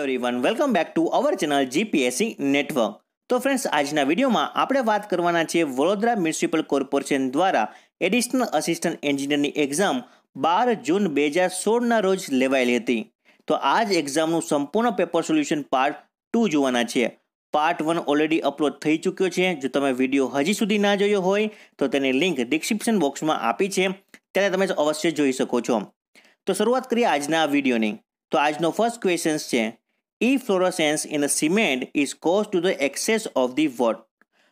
Everyone welcome back to our channel GPSC network. તો friends આજના વિડીયોમાં આપણે વાત કરવાના છે વડોદરા મ્યુનિસિપલ કોર્પોરેશન દ્વારા એડિશનલ અસિસ્ટન્ટ એન્જિનિયરની એક્ઝામ 12 જૂન 2016ના રોજ લેવાયેલી હતી। તો આ જ એક્ઝામનું સંપૂર્ણ પેપર સોલ્યુશન પાર્ટ 2 જોવાના છે। પાર્ટ 1 ઓલરેડી અપલોડ થઈ ચૂક્યો છે। જો તમે વિડીયો હજી સુધી ના જોયો હોય તો તેની લિંક ડિસ્ક્રિપ્શન બોક્સમાં આપી છે, ત્યારે તમે અવશ્ય જોઈ શકો છો। તો શરૂઆત કરીએ આજના આ વિડીયોની। તો આજનો ફર્સ્ટ ક્વેશ્ચન છે efflorescence in the cement is caused to the excess of the water।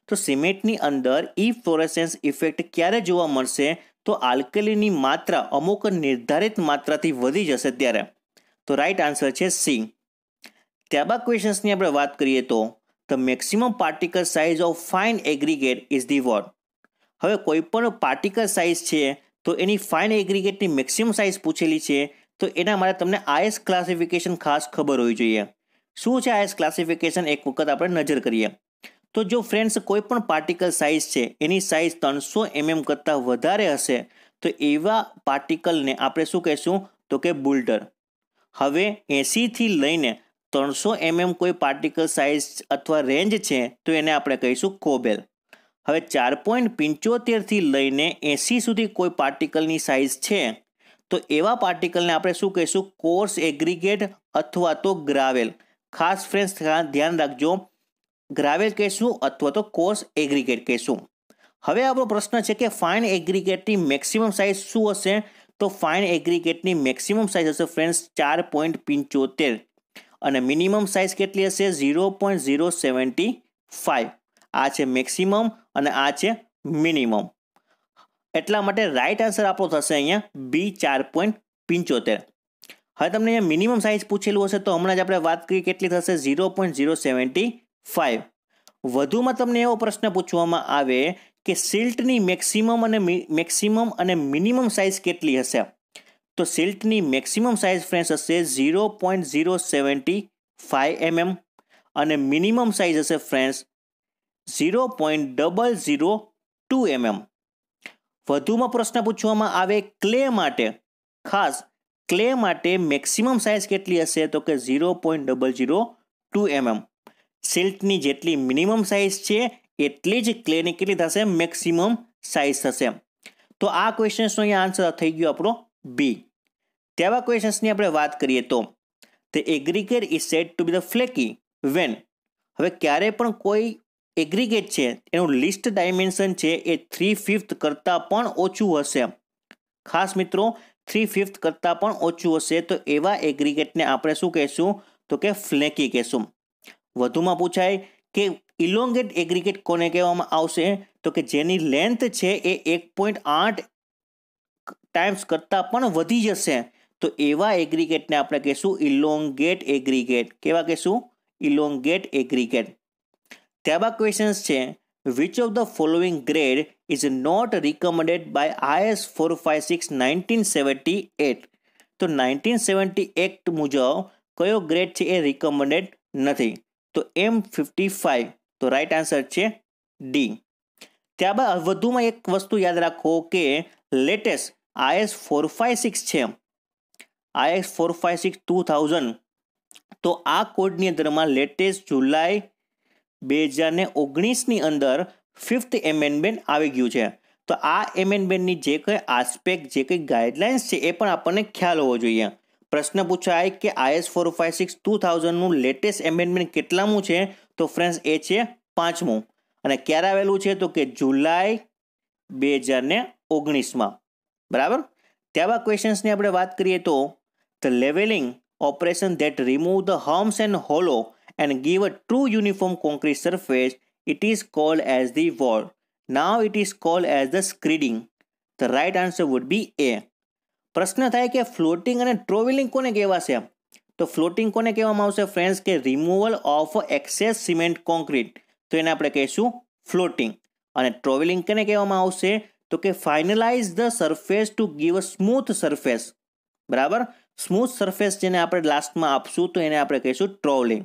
તો સિમેન્ટની અંદર efflorescence ઇફેક્ટ ક્યારે જોવા મળશે? તો આલ્કલીની માત્રા અમુક નિર્ધારિત માત્રાથી વધી જશે ત્યારે। તો રાઈટ આન્સર છે સી। ત્યારબાદ ક્વેશ્ચન્સની આપણે વાત કરીએ તો the maximum particle size of fine aggregate is the what. હવે કોઈ પણ પાર્ટિકલ સાઇઝ છે તો એની ફાઇન એગ્રીગેટની મેક્સિમમ સાઇઝ પૂછેલી છે, તો એના માટે તમને આઈએસ ક્લાસિફિકેશન ખાસ ખબર હોવી જોઈએ। શું છે આઈએસ ક્લાસિફિકેશન એક વખત આપણે નજર કરીએ તો જો ફ્રેન્ડ્સ કોઈ પણ પાર્ટિકલ સાઇઝ છે એની સાઇઝ 300 mm કરતાં વધારે હશે તો એવા પાર્ટિકલને આપણે શું કહીશું? તો કે બુલ્ટર। હવે 80 થી લઈને 300 mm કોઈ પાર્ટિકલ સાઇઝ અથવા રેન્જ છે તો એને આપણે કહીશું કોબેલ। હવે 4.75 થી લઈને 80 સુધી કોઈ પાર્ટિકલની સાઇઝ છે તો એવા પાર્ટિકલને આપણે શું કહીશું? કોર્સ એગ્રીગેટ અથવા તો ગ્રાવેલ। ખાસ ફ્રેન્ડ્સ ધ્યાન રાખજો, ગ્રાવેલ કહીશું અથવા તો કોર્સ એગ્રીગેટ કહીશું। હવે આપણો પ્રશ્ન છે કે ફાઇન એગ્રીગેટની મેક્સિમમ સાઇઝ શું હશે? તો ફાઇન એગ્રીગેટની મેક્સિમમ સાઇઝ હશે ફ્રેન્ડ્સ 4.75 અને મિનિમમ સાઇઝ કેટલી હશે? 0.075। આ છે મેક્સિમમ અને આ છે મિનિમમ, એટલા માટે રાઈટ આન્સર આપણો થશે અહીંયા બી 4.75। હવે તમને અહીંયા મિનિમમ સાઇઝ પૂછેલું હશે તો હમણાં જ આપણે વાત કરી કેટલી થશે? 0.075। વધુમાં તમને એવો પ્રશ્ન પૂછવામાં આવે કે સિલ્ટની મેક્સિમમ અને મિનિમમ સાઇઝ કેટલી હશે? તો સિલ્ટની મેક્સિમમ સાઇઝ ફ્રેન્ડ્સ હશે 0.075 mm અને મિનિમમ સાઇઝ હશે ફ્રેન્ડ્સ 0.002 mm। વધુમાં પ્રશ્ન પૂછવામાં આવે ક્લે માટે, ખાસ ક્લે માટે મેક્સિમમ સાઇઝ કેટલી હશે? તો કે 0.002 mm। સિલ્ટની જેટલી મિનિમમ સાઇઝ છે એટલી જ ક્લેની કેટલી થશે? મેક્સિમમ સાઇઝ થશે। તો આ ક્વેશ્ચન્સનો અહીંયા આન્સર થઈ ગયો આપણો બી। તેવા ક્વેશ્ચન્સની આપણે વાત કરીએ તો the aggregate is said to be the flaky when. હવે ક્યારે પણ કોઈ એગ્રીગેટ છે એનું લિસ્ટ ડાયમેન્શન છે એ 3/5 કરતાં પણ ઓછું હશે। ખાસ મિત્રો 3/5 કરતાં પણ ઓછું હશે તો એવા એગ્રીગેટને આપણે શું કહીશું? તો કે ફ્લેકી કહીશું। વધુમાં પૂછાય કે ઇલોંગેટ એગ્રીગેટ કોને કહેવામાં આવશે? તો કે જેની લેન્થ છે એ 1.8 ટાઈમ્સ કરતાં પણ વધી જશે તો એવા એગ્રીગેટને આપણે કહીશું ઇલોંગેટ એગ્રીગેટ। કેવા કહીશું? Elongate aggregate. ત્યારબાદ ક્વેશ્ચન્સ છે which of the following grade is not recommended by IS 456/1978। તો 1978 મુજબ કયો ગ્રેડ છે એ રિકમેન્ડેડ નથી? તો M55। તો રાઈટ આન્સર છે ડી। ત્યારબાદ વધુમાં એક વસ્તુ યાદ રાખો કે લેટેસ્ટ IS 456 છે, IS 456/2000, તો આ કોડની અંદરમાં લેટેસ્ટ જુલાઈ 2019ની અંદર 5th એમેન્ડમેન્ટ આવી ગયું છે। તો આ એમેન્ડમેન્ટની જે કંઈ આસ્પેક્ટ, જે કંઈ ગાઈડલાઇન્સ છે એ પણ આપણને ખ્યાલ હોવો જોઈએ। પ્રશ્ન પૂછાય કે IS 456/2000નું લેટેસ્ટ એમેન્ડમેન્ટ કેટલામું છે? તો ફ્રેન્ડ્સ એ છે 5મું અને ક્યારે આવેલું છે? તો કે જુલાઈ 2019માં। બરાબર। ત્યારબાદ ક્વેશ્ચન્સની આપણે વાત કરીએ તો the levelling operation that remove the hums and hollow and give a true uniform concrete surface, it is called as the wall. Now it is called as the screeding. The right answer would be A। પ્રશ્ન થાય કે floating અને ટ્રોવેલિંગ કોને કહેવાશે? તો floating કોને કહેવામાં આવશે ફ્રેન્ડ્સ? કે removal of access cement concrete, તો એને આપણે કહીશું ફ્લોટિંગ। અને ટ્રોવેલિંગ કોને કહેવામાં આવશે? તો કે finalise the surface to give a smooth surface. બરાબર, સ્મૂથ સરફેસ જેને આપણે લાસ્ટમાં આપશું તો એને આપણે કહીશું ટ્રોવેલિંગ।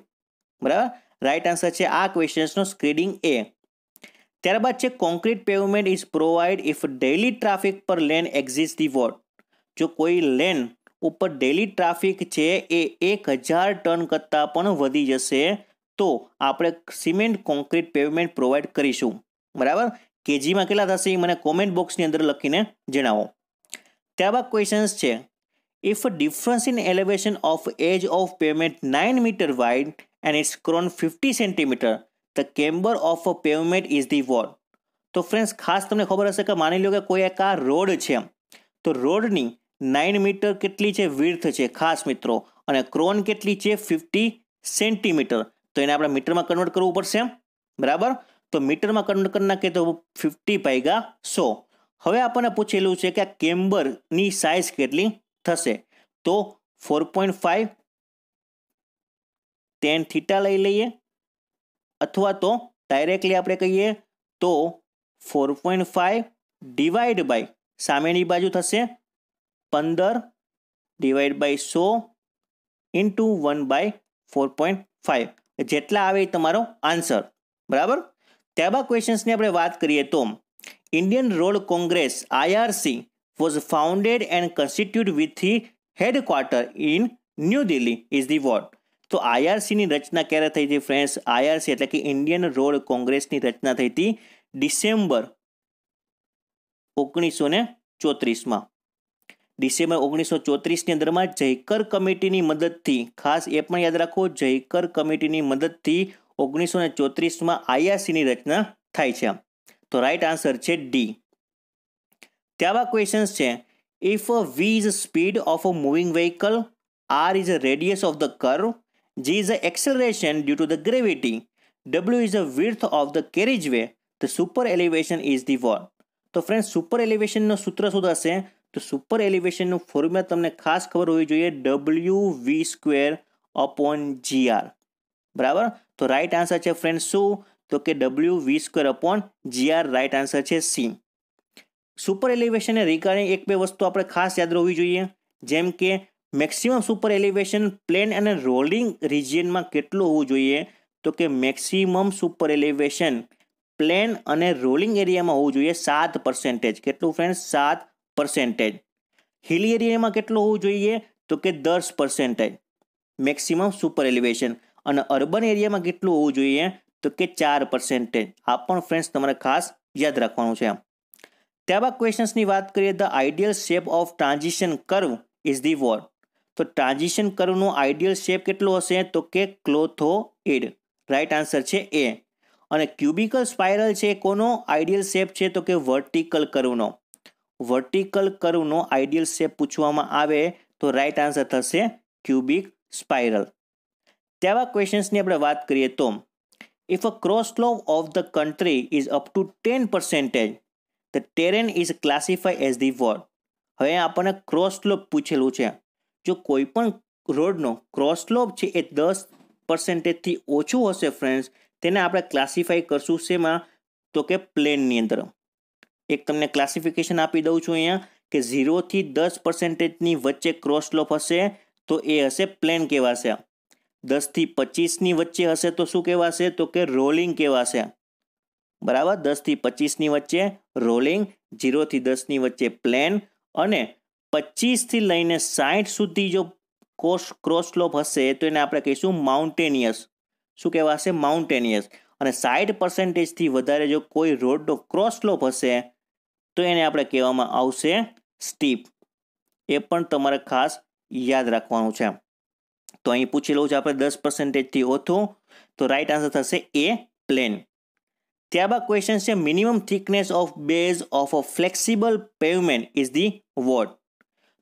બરાબર, રાઈટ આન્સર છે આ ક્વેશ્ચન્સનો સ્ક્રીડિંગ એ। ત્યારબાદ છે concrete pavement is provide if daily traffic પર લેન એક્ઝિસ્ટ ધી વોટ। જો કોઈ લેન ઉપર ડેલી ટ્રાફિક છે એ 1000 ટન કરતાં પણ વધી જશે તો આપણે સિમેન્ટ કોન્ક્રીટ પેવમેન્ટ પ્રોવાઈડ કરીશું. બરાબર, કેજીમાં કેટલા થશે એ મને કોમેન્ટ બોક્સની અંદર લખીને જણાવો. ત્યારબાદ ક્વેશ્ચન્સ છે, if difference in elevation of edge of pavement 9 metre wide and it's crown 50 centimetre the camber of a pavement is the what. તો ફ્રેન્ડ્સ ખાસ તમને ખબર હશે કે માની લો કે કોઈ એક આ રોડ છે, તો રોડની 9 મીટર કેટલી છે વિડ્થ છે ખાસ મિત્રો, અને ક્રોન કેટલી છે 50 સેન્ટીમીટર. તો એને આપણે મીટરમાં કન્વર્ટ કરવું પડશે. બરાબર, તો મીટરમાં કન્વર્ટ કરી નાખીએ તો 50/100. હવે આપણને પૂછેલું છે કે આ કેમ્બરની સાઇઝ કેટલી થશે, તો 4.5 tan θ લઈ લઈએ, અથવા તો ડાયરેક્ટલી આપણે કહીએ તો 4.5 ડિવાઈડ બાય સામેની બાજુ થશે 15 ડિવાઈડ બાય 100 ઇન્ટુ 1/4.5, જેટલા આવે એ તમારો આન્સર. બરાબર, ત્યારબાદ ક્વેશ્ચન્સની આપણે વાત કરીએ તો Indian road congress IRC was founded and constitute with the headquarter in new Delhi is the what. તો IRCની રચના ક્યારે થઈ હતી ફ્રેન્ડ્સ? IRC એટલે કે ઇન્ડિયન રોડ કોંગ્રેસની રચના થઈ હતી ડિસેમ્બર 1934માં. ડિસેમ્બર 1934ની અંદરમાં જયકર કમિટીની મદદથી, ખાસ એ પણ યાદ રાખો, જયકર કમિટીની મદદથી 1934માં IRCની રચના થાય છે. તો રાઈટ આન્સર છે ડી. ત્યારબાદ ક્વેશ્ચન્સ છે, if V is speed of a moving vehicle, R is a radius of the curve, G is the acceleration due to the gravity, W is the width of the carriageway, the super elevation is the what. તો friend super એલિવેશનનું સૂત્ર શું થશે? તો super એલિવેશનનું formula તમને ખાસ ખબર હોવી જોઈએ, WV²/GR. બરાબર, તો રાઈટ આન્સર છે ફ્રેન્ડ શું? તો કે WV²/GR. રાઈટ આન્સર છે સી. સુપર એલિવેશનને રિગાર્ડિંગ એક બે વસ્તુ આપણે ખાસ યાદ હોવી જોઈએ, જેમ કે મેક્સિમમ સુપર એલિવેશન પ્લેન અને રોલિંગ રિજિયનમાં કેટલું હોવું જોઈએ? તો કે મેક્સિમમ સુપર એલિવેશન પ્લેન અને રોલિંગ એરિયામાં હોવું જોઈએ 7%. કેટલું ફ્રેન્ડ્સ? 7%. હિલી એરિયામાં કેટલું હોવું જોઈએ? તો કે 10% મેક્સિમમ સુપર એલિવેશન. અને અર્બન એરિયામાં કેટલું હોવું જોઈએ? તો કે 4%. આ પણ ફ્રેન્ડ્સ તમારે ખાસ યાદ રાખવાનું છે. ત્યારબાદ ક્વેશ્ચન્સની વાત કરીએ, the ideal shape of transition curve is the what. તો ટ્રાન્ઝિશન કર્વનો આઈડિયલ શેપ કેટલો હશે? તો કે ક્લોથોઇડ. રાઈટ આન્સર છે એ. અને ક્યુબિકલ સ્પાઇરલ છે કોનો આઈડિયલ શેપ છે? તો કે વર્ટિકલ કર્વનો. વર્ટિકલ કર્વનો આઈડિયલ શેપ પૂછવામાં આવે તો રાઈટ આન્સર થશે ક્યુબિક સ્પાઇરલ. ત્યારબાદ ક્વેશ્ચન્સની આપણે વાત કરીએ તો, if a cross slope of the country is up to 10%, the terrain is classify as the what. હવે આપણને ક્રોસ સ્લોપ પૂછેલું છે. જો કોઈ પણ રોડનો ક્રોસ સ્લોપ છે એ 10%થી ઓછું હશે ફ્રેન્ડ્સ, તેને આપણે ક્લાસિફાઈ કરશું શેમાં? તો કે પ્લેનની અંદર. એક તમને ક્લાસિફિકેશન આપી દઉં છું અહીંયા કે 0થી 10%ની વચ્ચે ક્રોસ સ્લોપ હશે તો એ હશે પ્લેન કહેવાશે. 10થી 25ની વચ્ચે હશે તો શું કહેવાશે? તો કે રોલિંગ કહેવાશે. બરાબર, 10થી 25ની વચ્ચે રોલિંગ, 0થી 10ની વચ્ચે પ્લેન, અને 25થી લઈને 60 સુધી જો ક્રોસ સ્લોપ હશે તો એને આપણે કહીશું માઉન્ટેનિયસ. શું કહેવાશે? માઉન્ટેનિયસ. અને 60%થી વધારે જો કોઈ રોડનો ક્રોસ સ્લોપ હશે તો એને આપણે કહેવામાં આવશે સ્ટીપ. એ પણ તમારે ખાસ યાદ રાખવાનું છે. તો અહીં પૂછેલું છે આપણે 10%થી ઓછું, તો રાઈટ આન્સર થશે એ પ્લેન. ત્યારબાદ ક્વેશ્ચન છે, minimum thickness of base of a flexible pavement is the what.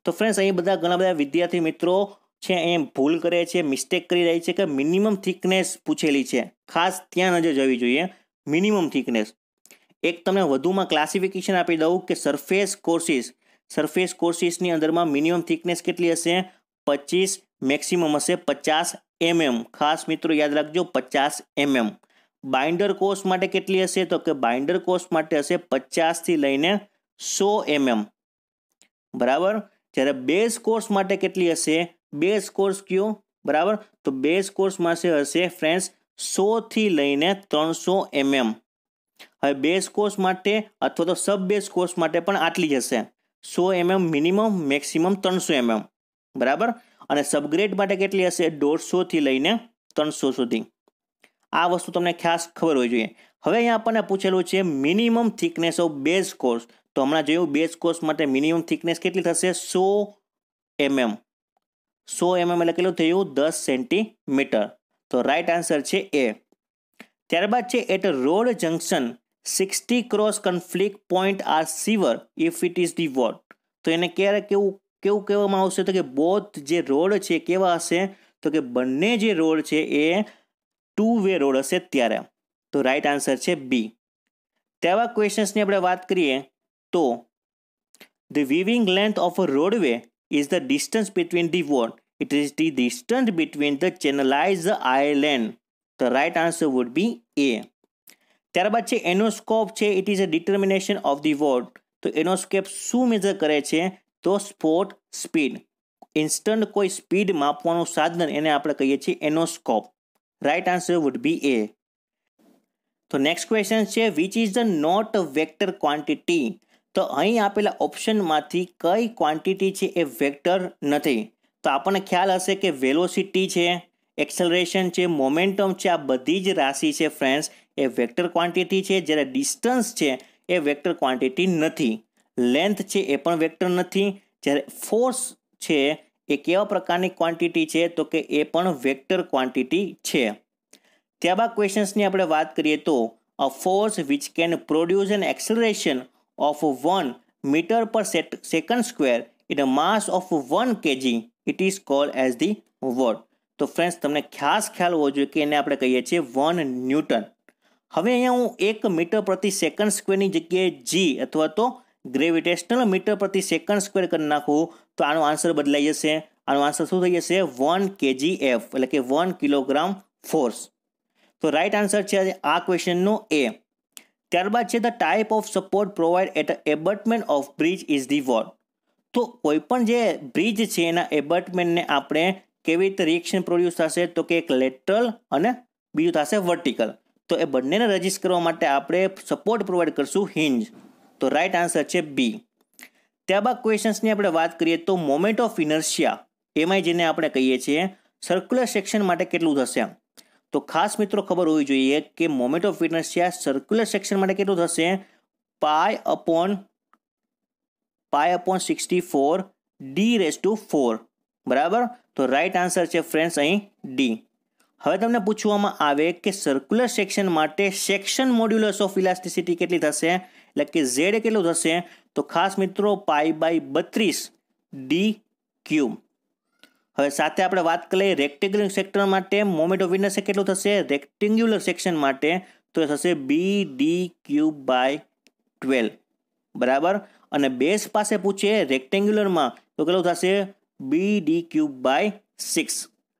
તો ફ્રેન્ડ્સ અહીં ઘણા બધા વિદ્યાર્થી મિત્રો છે અહીં ભૂલ કરે છે, મિસ્ટેક કરી રહી છે કે મિનિમમ થિકનેસ પૂછેલી છે. ખાસ ત્યાં નજર જવી જોઈએ. મિનિમમ થિકનેસ એક તમને વધુમાં ક્લાસિફિકેશન આપી દઉં કે સરફેસ કોર્સિસની અંદરમાં મિનિમમ થિકનેસ કેટલી હશે? 25, મેક્સિમમ હશે 50 mm. ખાસ મિત્રો યાદ રાખજો 50 mm. બાઇન્ડર કોર્સ માટે કેટલી હશે? તો કે બાઇન્ડર કોર્સ માટે હશે 50થી લઈને 100 mm. બરાબર, જ્યારે બેઝ કોર્સ માટે કેટલી હશે? બેઝ કોર્સ કયો? બરાબર, તો બેઝ કોર્સ માટે હશે ફ્રેન્ડ્સ 100થી લઈને 300 mm. હવે બેઝ કોર્સ માટે અથવા તો સબ બેઝ કોર્સ માટે પણ આટલી જ હશે, 100 mm મિનિમમ, મેક્સિમમ 300 mm. બરાબર, અને સબગ્રેડ માટે કેટલી હશે? 150 થી લઈને 300 સુધી. આ વસ્તુ તમને ખાસ ખબર હોવી જોઈએ. હવે અહીંયા આપણને પૂછેલું છે minimum thickness of base course. તો હમણાં જોયું બેઝ કોર્સ માટે મિનિમમ થિકનેસ કેટલી થશે? 100 mm. 100 mm એટલે કેટલું થયું? 10 સેન્ટીમીટર. તો રાઈટ આન્સર છે એ. ત્યારબાદ છે at road junction 60 cross conflict points are sever if it is the what. તો એને ક્યારે કેવું કહેવામાં આવશે? તો કે બોથ જે રોડ છે કેવા હશે? તો કે બંને જે રોડ છે એ 2 વે રોડ હશે ત્યારે. તો રાઈટ આન્સર છે બી. તેવા ક્વેશ્ચન્સની આપણે વાત કરીએ તો the weaving length of a roadway is the distance between the what? It is the distance between the channelize island. The right answer would be A. ત્યારબાદ છે એનોસ્કોપ છે it is a determination of the what. તો enoscope શું measure કરે છે? તો spot speed. Instant કોઈ speed માપવાનું સાધન એને આપણે કહીએ છીએ enoscope. Right answer would be A. તો નેક્સ્ટ ક્વેશ્ચન છે which is the not vector quantity. તો અહીં આપેલા ઓપ્શનમાંથી કઈ ક્વોન્ટિટી છે એ વેક્ટર નથી? તો આપણને ખ્યાલ હશે કે વેલોસિટી છે, એક્સેલરેશન છે, મોમેન્ટમ છે, આ બધી જ રાશિ છે ફ્રેન્ડ્સ એ વેક્ટર ક્વોન્ટિટી છે. જ્યારે ડિસ્ટન્સ છે એ વેક્ટર ક્વોન્ટિટી નથી. લેન્થ છે એ પણ વેક્ટર નથી. જ્યારે ફોર્સ છે એ કેવા પ્રકારની ક્વોન્ટિટી છે? તો કે એ પણ વેક્ટર ક્વોન્ટિટી છે. ત્યારબાદ ક્વેશ્ચન્સની આપણે વાત કરીએ તો a force which can produce an acceleration of 1 metre per second square in a mass of 1 kg it is called as the what. તો ફ્રેન્ડ્સ તમને ખાસ ખ્યાલ હોવો જોઈએ કે એને આપણે કહીએ છીએ 1 ન્યૂટન. હવે અહીંયા હું 1 મીટર પ્રતિ સેકન્ડ સ્ક્વેરની જગ્યાએ જી અથવા તો ગ્રેવિટેશનલ મીટર પ્રતિ સેકન્ડ સ્ક્વેર કરી નાખું તો આનો આન્સર બદલાઈ જશે. આનો આન્સર શું થઈ જશે? 1 kgf એટલે કે 1 કિલોગ્રામ ફોર્સ. તો રાઈટ આન્સર છે આ ક્વેશ્ચનનો એ. ત્યારબાદ છે the type of support provide at abutment of bridge is the what. તો કોઈ પણ જે બ્રિજ છે એના એબટમેન્ટને આપણે કેવી રીતે રિએક્શન પ્રોડ્યુસ થશે? તો કે એક લેટરલ અને બીજું થશે વર્ટિકલ. તો એ બંનેને રજીસ્ટ કરવા માટે આપણે સપોર્ટ પ્રોવાઈડ કરશું હિન્જ. તો રાઈટ આન્સર છે બી. ત્યારબાદ ક્વેશ્ચન્સની આપણે વાત કરીએ તો મોમેન્ટ ઓફ ઇનર્શિયા એમાં જેને આપણે કહીએ છીએ સર્ક્યુલર સેક્શન માટે કેટલું થશે? તો ખાસ મિત્રો ખબર હોવી જોઈએ કે moment of inertia circular section માટે કેટલું થશે? પાઈ અપોન 64 d⁴. બરાબર. તો રાઈટ આન્સર છે ફ્રેન્ડ્સ અહીં ડી. હવે તમને પૂછવામાં આવે કે સર્ક્યુલર સેક્શન માટે સેક્શન મોડ્યુલસ ઓફ ઇલાસ્ટિસિટી કેટલી થશે? એટલે કે ઝેડ કેટલું થશે? તો ખાસ મિત્રો π/32 d³. હવે સાથે આપણે વાત કરીએ રેક્ટેન્ગ્યુલર સેક્ટર માટે મોમેન્ટ ઓફ ઇનર્શિયા કેટલું થશે? રેક્ટેન્ગ્યુલર સેક્શન માટે તો એ થશે bd³/12. બરાબર. અને બેઝ પાસે પૂછે રેક્ટેન્ગ્યુલરમાં તો કેટલું થશે? bd³/6.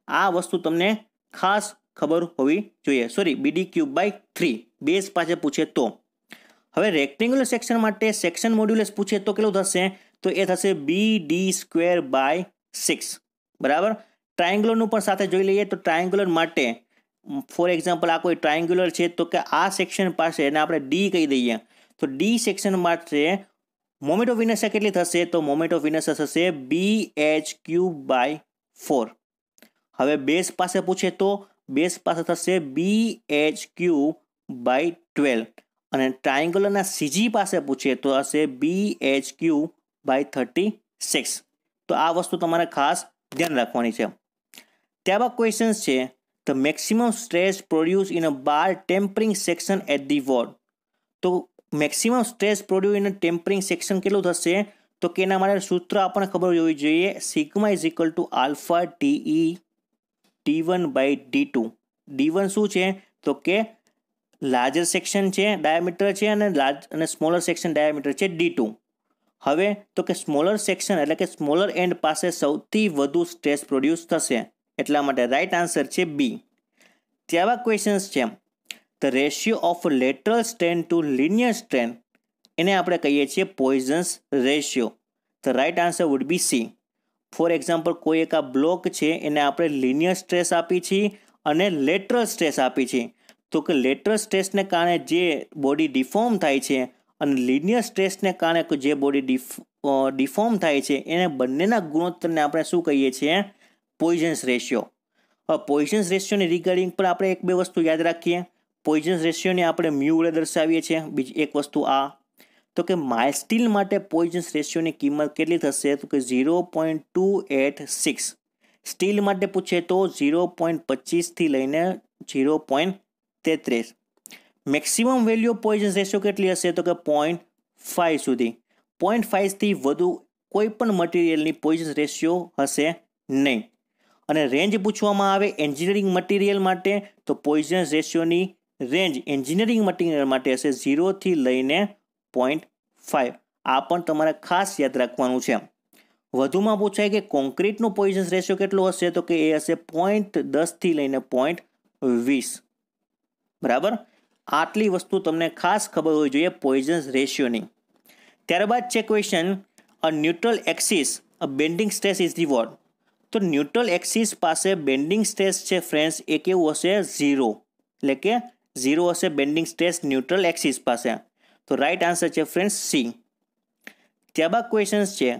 આ વસ્તુ તમને ખાસ ખબર હોવી જોઈએ. સોરી, bd³/3 બેઝ પાસે પૂછે તો. હવે રેક્ટેન્ગ્યુલર સેક્શન માટે સેક્શન મોડ્યુલસ પૂછે તો કેટલું થશે? તો એ થશે bd²/6. બરાબર. ટ્રાયંગ્યુલરનું પણ સાથે જોઈ લઈએ તો ટ્રાયંગ્યુલર માટે ફોર એક્ઝામ્પલ આ કોઈ ટ્રાયંગ્યુલર છે તો કે આ સેક્શન પાસે એને આપણે ડી કહી દઈએ તો ડી સેક્શન માટે મોમેન્ટ ઓફ ઇનર્શિયા કેટલી થશે? તો મોમેન્ટ ઓફ ઇનર્શિયા થશે bh³/4. હવે બેઝ પાસે પૂછે તો બેઝ પાસે થશે bh³/12 અને ટ્રાયંગ્યુલરના સીજી પાસે પૂછે તો હશે bh³/36. તો આ વસ્તુ તમારે ખાસ ધ્યાન રાખવાની છે. ત્યારબાદ ક્વેશ્ચન છે the maximum stress produce in a bar tempering section at the what. તો maximum stress produce in a tempering section કેટલું થશે? તો કે એના માટે સૂત્ર આપણને ખબર હોવી જોઈએ. Sigma is equal to alpha TE d1/d2. d1 શું છે? તો કે લાર્જર સેક્શન છે, ડાયામીટર છે, અને સ્મોલર સેક્શન ડાયામીટર છે d2. હવે તો કે સ્મોલર સેક્શન એટલે કે સ્મોલર એન્ડ પાસે સૌથી વધુ સ્ટ્રેસ પ્રોડ્યુસ થશે એટલા માટે રાઈટ આન્સર છે બી. ત્યારબાદ ક્વેશ્ચન્સ છે the ratio of lateral strain to linear strain એને આપણે કહીએ છીએ Poisson's ratio. The right answer would be C. For example કોઈ એક આ બ્લોક છે એને આપણે લિનિયર સ્ટ્રેસ આપી છીએ અને લેટરલ સ્ટ્રેસ આપી છીએ તો કે લેટરલ સ્ટ્રેસને કારણે જે બોડી ડિફોર્મ થાય છે અને લિનિયર સ્ટ્રેસને કારણે જે બોડી ડિફોર્મ થાય છે એને બંનેના ગુણોત્તરને આપણે શું કહીએ છીએ? Poisson's ratio. હવે પોઈઝન્સ રેશિયોની રિગાર્ડિંગ પર આપણે એક બે વસ્તુ યાદ રાખીએ. પોઈઝન્સ રેશિયોને આપણે મ્યુ વડે દર્શાવીએ છીએ. બીજી એક વસ્તુ આ તો કે માઇલ્ડ સ્ટીલ માટે પોઈઝન્સ રેશિયોની કિંમત કેટલી થશે? તો કે 0.286. સ્ટીલ માટે પૂછે તો 0.25 થી લઈને 0.33. મેક્સિમમ વેલ્યુ પોઈઝન્સ રેશિયો કેટલી હશે? તો કે 0.5 સુધી. 0.5 થી વધુ કોઈ પણ મટીરિયલની પોઈઝન્સ રેશિયો હશે નહીં. અને રેન્જ પૂછવામાં આવે એન્જિનિયરિંગ મટીરિયલ માટે તો પોઈઝન્સ રેશિયોની રેન્જ એન્જિનિયરિંગ મટીરિયલ માટે હશે 0 થી લઈને 0.5. આ પણ તમારે ખાસ યાદ રાખવાનું છે. વધુમાં પૂછાય કે કોન્ક્રીટનું પોઈઝન્સ રેશિયો કેટલો હશે? તો કે એ હશે 0.10 થી લઈને 0.20. બરાબર, આટલી વસ્તુ તમને ખાસ ખબર હોવી જોઈએ પોઈઝન્સ રેશિયોની. ત્યારબાદ છે question, a neutral axis a bending stress is the what? તો ન્યુટ્રલ એક્સિસ પાસે બેન્ડિંગ સ્ટ્રેસ છે ફ્રેન્ડ્સ એ કેવું હશે? 0. એટલે કે 0 હશે બેન્ડિંગ સ્ટ્રેસ ન્યુટ્રલ એક્સિસ પાસે. તો રાઈટ આન્સર છે ફ્રેન્ડ્સ સી. ત્યારબાદ ક્વેશ્ચન્સ છે,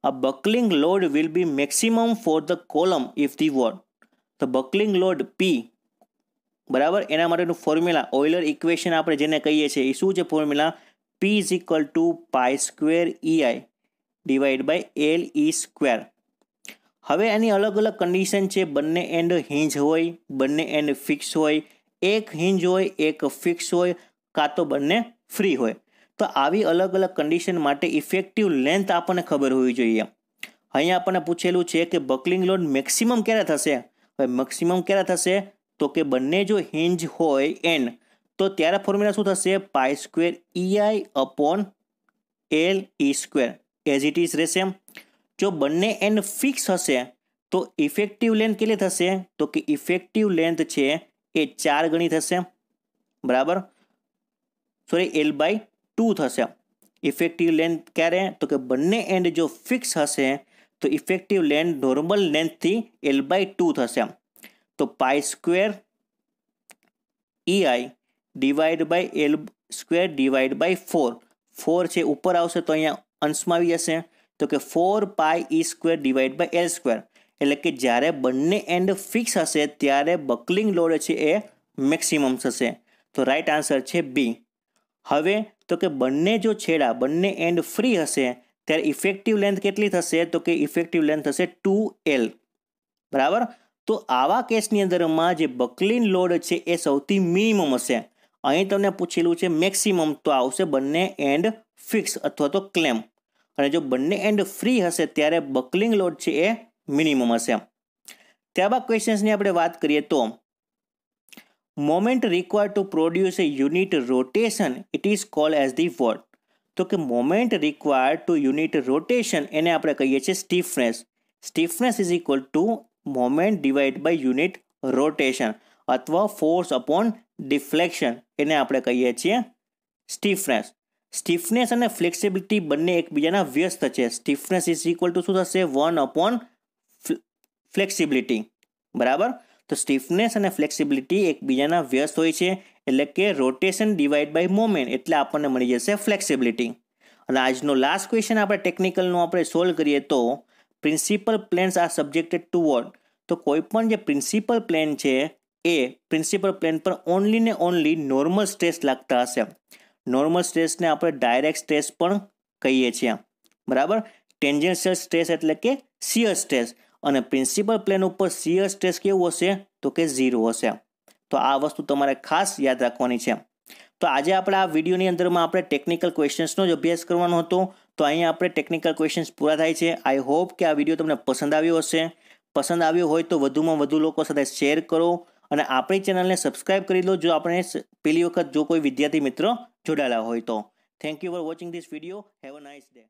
a buckling load will be maximum for the column if the what? તો બકલિંગ લોડ પી, બરાબર, એના માટેનું ફોર્મ્યુલા ઓઇલર ઇક્વેશન આપણે જેને કહીએ છીએ એ શું છે formula? P is equal to pi square EI divided by LE square. હવે એની અલગ અલગ કન્ડિશન છે. બંને એન્ડ હિંજ હોય, બંને એન્ડ ફિક્સ હોય, એક હિંજ હોય, એક ફિક્સ હોય, કાં તો બંને ફ્રી હોય. તો આવી અલગ અલગ કન્ડિશન માટે ઇફેક્ટિવ લેન્થ આપણને ખબર હોવી જોઈએ. અહીંયા આપણને પૂછેલું છે કે બકલિંગ લોડ મેક્સિમમ ક્યારે થશે? હવે મેક્સિમમ ક્યારે થશે? તો કે બંને જો હિંજ હોય એન્ડ, તો ત્યારે ફોર્મ્યુલા શું થશે? પાઈ square EI upon LE square as it is રહેશે. જો બંને એન્ડ ફિક્સ હશે તો ઇફેક્ટિવ લેન્થ કેટલી થશે? તો કે ઇફેક્ટિવ લેન્થ છે એ 4 ગણી થશે. બરાબર, સોરી L/2 થશે. ઇફેક્ટિવ લેન્થ ક્યારે? તો કે બંને એન્ડ જો ફિક્સ હશે તો ઇફેક્ટિવ લેન્થ નોર્મલ લેન્થથી L/2 થશે. તો pi square EI divide by L square divide by 4. 4 છે ઉપર આવશે તો અહીંયા અંશમાં આવી જશે. તો કે 4 pi E square divide by L square. એટલે કે જ્યારે બંને એન્ડ ફિક્સ હશે ત્યારે બકલિંગ લોડ છે એ મેક્સિમમ થશે. તો રાઈટ આન્સર છે બી. હવે તો કે બંને જો છેડા બંને એન્ડ ફ્રી હશે ત્યારે ઇફેક્ટિવ લેન્થ કેટલી થશે? તો કે ઇફેક્ટિવ લેન્થ થશે 2L. બરાબર, તો આવા કેસની અંદરમાં જે બકલિંગ લોડ છે એ સૌથી મિનિમમ હશે. અહીં તમને પૂછેલું છે મેક્સિમમ, તો આવશે બંને એન્ડ ફિક્સ અથવા તો ક્લેમ. અને જો બંને એન્ડ ફ્રી હશે ત્યારે બકલિંગ લોડ છે એ મિનિમમ હશે. ત્યારબાદ ક્વેશ્ચન્સની આપણે વાત કરીએ તો moment required to produce a unit rotation it is called as the what? તો કે moment required to unit rotation એને આપણે કહીએ છીએ stiffness. Stiffness is equal to moment divide by unit rotation અથવા ફોર્સ અપોન ડિફ્લેક્શન એને આપણે કહીએ છીએ સ્ટીફનેસ. સ્ટીફનેસ અને ફ્લેક્સિબિલિટી બંને એકબીજાના વ્યસ્ત છે. સ્ટીફનેસ ઇઝ ઇક્વલ ટુ શું થશે? 1 અપોન ફ્લેક્સિબિલિટી. બરાબર, તો સ્ટીફનેસ અને ફ્લેક્સિબિલિટી એકબીજાના વ્યસ્ત હોય છે. એટલે કે રોટેશન ડિવાઈડ બાય મોમેન્ટ એટલે આપણને મળી જશે ફ્લેક્સિબિલિટી. અને આજનો લાસ્ટ ક્વેશ્ચન આપણે ટેકનિકલનો આપણે સોલ્વ કરીએ તો principal planes are subjected to what? તો કોઈ પણ જે પ્રિન્સિપલ પ્લેન છે એ પ્રિન્સિપલ પ્લેન પર ઓનલી ને ઓનલી નોર્મલ સ્ટ્રેસ લાગતા હશે. નોર્મલ સ્ટ્રેસને આપણે ડાયરેક્ટ સ્ટ્રેસ પણ કહીએ છીએ. બરાબર, ટેન્જન્શિયલ સ્ટ્રેસ એટલે કે શિયર સ્ટ્રેસ. અને પ્રિન્સિપલ પ્લેન ઉપર શિયર સ્ટ્રેસ કેવું હશે? તો કે 0 હશે. તો આ વસ્તુ તમારે ખાસ યાદ રાખવાની છે. તો આજે આપણે આ વિડીયોની અંદરમાં આપણે ટેકનિકલ ક્વેશ્ચન્સનો જ અભ્યાસ કરવાનો હતો. તો અહીંયા આપણે ટેકનિકલ ક્વેશ્ચન્સ પૂરા થાય છે. આઈ હોપ કે આ વિડીયો તમને પસંદ આવ્યો હશે. પસંદ આવ્યો હોય તો વધુમાં વધુ લોકો સાથે શેર કરો અને આપણી ચેનલને સબસ્ક્રાઇબ કરી લો જો આપણે પહેલી વખત જો કોઈ વિદ્યાર્થી મિત્રો જોડાયેલા હોય તો. Thank you for watching this video. Have a nice day.